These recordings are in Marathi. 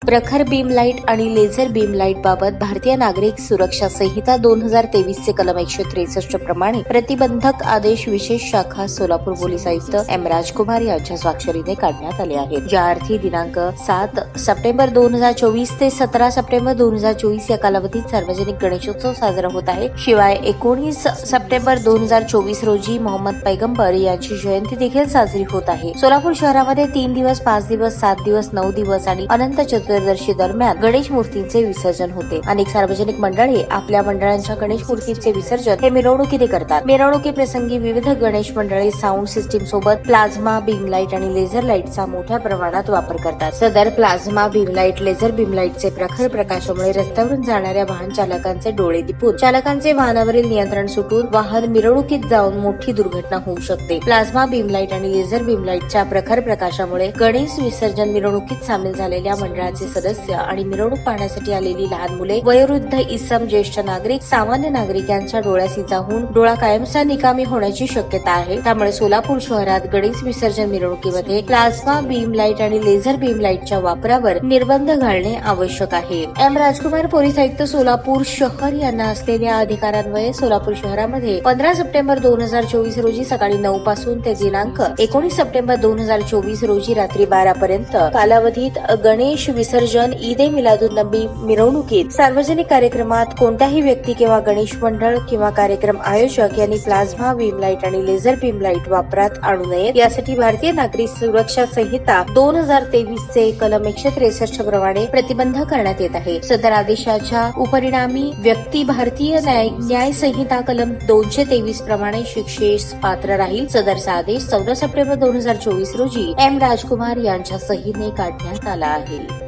प्रखर बीम लाईट आणि लेझर बीम लाईट बाबत भारतीय नागरिक सुरक्षा संहिता 2023 चे कलम 163 प्रमाणे प्रतिबंधक आदेश विशेष शाखा सोलापूर पोलीस आयुक्त एम राजकुमार यांच्या स्वाक्षरीने काढण्यात आले आहेत। या अर्थी दिनांक 7 सप्टेंबर 2024 ते 17 सप्टेंबर 2024 या कालावधीत सार्वजनिक गणेशोत्सव साजरा होत आहे। शिवाय 19 सप्टेंबर 2024 रोजी मोहम्मद पैगंबर यांची जयंती देखील साजरी होत आहे। सोलापूर शहरामध्ये 3 दिवस, 5 दिवस, 7 दिवस, 9 दिवस आणि अनंत चतुर्दशी दरम्यान गणेश मूर्तींचे विसर्जन होते। अनेक सार्वजनिक मंडळे आपल्या मंडळांच्या गणेश मूर्तींचे विसर्जन हे मिरवणुकीने करतात। मिरवणुकीप्रसंगी विविध गणेश मंडळे साऊंड सिस्टीम सोबत प्लाझ्मा बीम लाईट आणि लेझर लाईटचा मोठ्या प्रमाणात वापर करतात। सदर plasma beam light, laser beam लाईटचे प्रखर प्रकाशामुळे रस्त्यावरून जाणाऱ्या वाहन चालकांचे डोळे दिपून चालकांचे वाहनावरील नियंत्रण सुटून वाहन मिरवणुकीत जाऊन मोठी दुर्घटना होऊ शकते। प्लाझ्मा बीम लाईट आणि लेझर बीम लाईटच्या प्रखर प्रकाशामुळे गणेश विसर्जन मिरवणुकीत सामील झालेल्या मंडळाचे सदस्य आणि मिरवणूक पाहण्यासाठी आलेली लहान मुले, वयोवृद्ध इसम, ज्येष्ठ नागरिक, सामान्य नागरिक यांच्या डोळ्यास इजा होऊन डोळा कायमचा निकामी होण्याची शक्यता आहे। त्यामुळे सोलापूर शहरात गणेश विसर्जन मिरवणुकीमध्ये प्लाझ्मा बीम लाईट आणि लेझर बीम लाईटच्या वापरावर निर्बंध घालणे आवश्यक आहे। एम राजकुमार, पोलीस आयुक्त सोलापूर शहर यांना असलेल्या अधिकारान्वये सोलापूर शहरामध्ये 15 सप्टेंबर 2024 रोजी सकाळी 9 पासून ते दिनांक 19 सप्टेंबर 2024 रोजी रात्री 12 पर्यंत कालावधीत गणेश विसर्जन, ईद ए मिलादुन्नबी मिरवणुकीत, सार्वजनिक कार्यक्रमात कोणत्याही व्यक्ती किंवा गणेश मंडळ किंवा कार्यक्रम आयोजक यांनी प्लाझ्मा बीम लाईट आणि लेझर बीम लाईट वापरात आणू नयेत। यासाठी भारतीय नागरिक सुरक्षा संहिता 2023 चे कलम 163 प्रमाणे प्रतिबंध करण्यात येत आहे। सदर आदेशाच्या उपरिणामी व्यक्ती भारतीय न्याय संहिता कलम 223 प्रमाणे शिक्षेस पात्र राहील। सदरचा आदेश 14 सप्टेंबर 2024 रोजी एम राजकुमार यांच्या सहीने काढण्यात आला आहे।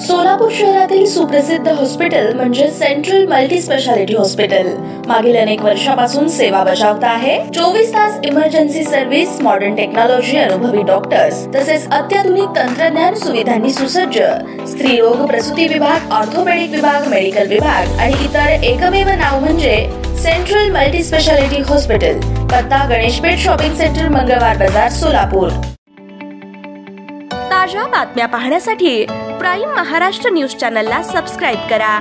सोलापूर शहरातील सुप्रसिद्ध हॉस्पिटल म्हणजे सेंट्रल मल्टी स्पेशालिटी हॉस्पिटल मागील अनेक वर्षापासून सेवा बजावत आहे। 24 तास इमर्जन्सी सर्व्हिस, मॉडर्न टेक्नॉलॉजी, अनुभवी डॉक्टर्स तसेच अत्याधुनिक तंत्रज्ञान सुविधांनी सुसज्ज स्त्रीरोग प्रसूती विभाग, ऑर्थोपेडिक विभाग, मेडिकल विभाग आणि इतर एकमेव नाव म्हणजे सेंट्रल मल्टी स्पेशालिटी हॉस्पिटल। पत्ता गणेशपेठ शॉपिंग सेंटर, मंगळवार बाजार, सोलापूर। ताज्या बातम्या पाहण्यासाठी प्राईम महाराष्ट्र न्यूज चॅनलला सबस्क्राईब करा।